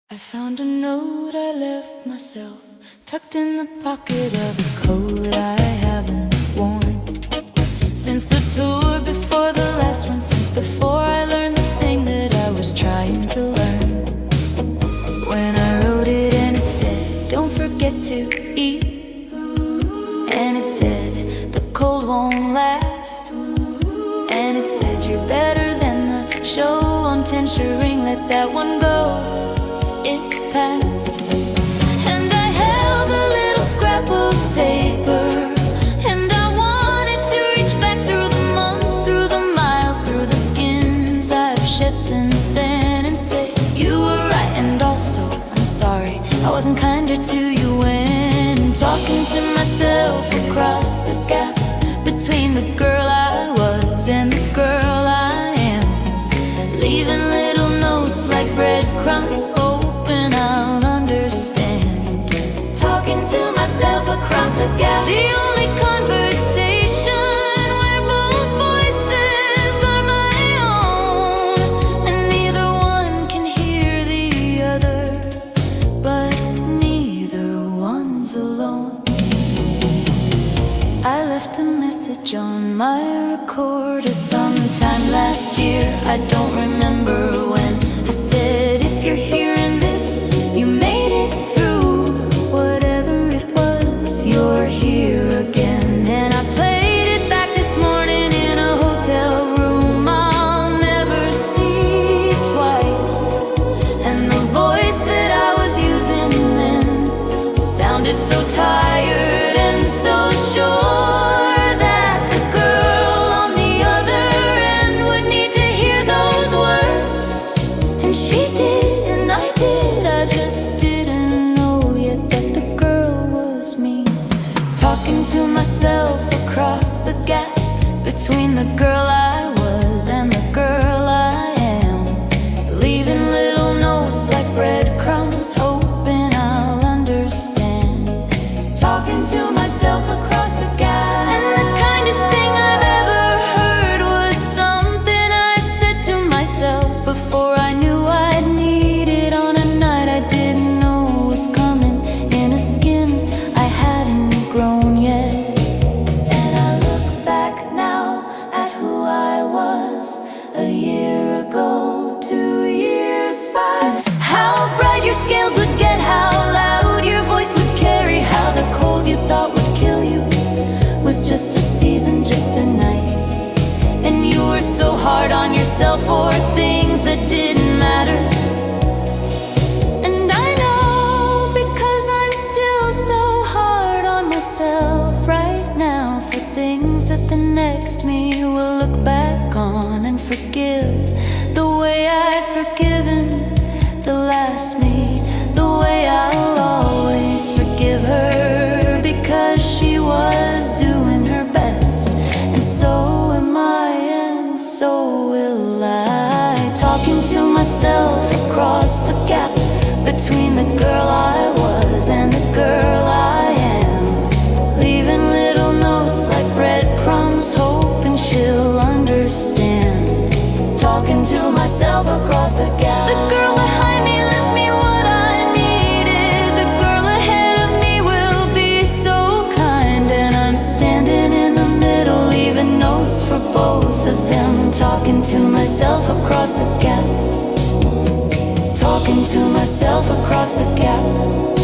I found a note I left myself, tucked in the pocket of a coat I haven't worn since the tour before the last one, since before I learned the thing that I was trying to learn. When I wrote it and it said, don't forget to eat, and it said, the cold won't last, and it said, you're better than the show on Tensher Ring, let that one go, it's past. And I held a little scrap of paper, and I wanted to reach back through the months, through the miles, through the skins I've shed since then, and say, you were right, and also, I'm sorry I wasn't kinder to you when talking to myself across the gap between the girl I was and the girl I am, leaving little notes like breadcrumbs, hoping I'll understand. Talking to myself across the gap, the only conversation where both voices are my own, and neither one can hear the other, but neither one's alone. I left a message on my recorder sometime last year, I don't remember when. I said, if you're hearing this, you made it through. Whatever it was, you're here again. And I played it back this morning in a hotel room I'll never see twice. And the voice that I was using then sounded so tired and so sure. Talking to myself across the gap between the girl I was and the girl I am, leaving little notes like breadcrumbs, hoping I'll understand. Talking to myself across the gap, and the kindest thing I've ever heard was something I said to myself before I knew I'd need it, on a night I didn't know was coming, in a skin I hadn't grown yet. And I look back now at who I was a year ago, 2 years, 5. How bright your scales would get, how loud your voice would carry, how the cold you thought would kill you was just a season, just a night. And you were so hard on yourself for things that didn't matter. Right now for things that the next me will look back on and forgive, the way I've forgiven the last me, the way I'll always forgive her, because she was doing her best, and so am I, and so will I. Talking to myself across the gap between the girl I was and the girl I am, leaving little notes like breadcrumbs, hoping she'll understand. Talking to myself across the gap. The girl behind me left me what I needed, the girl ahead of me will be so kind, and I'm standing in the middle, leaving notes for both of them. Talking to myself across the gap. Talking to myself across the gap.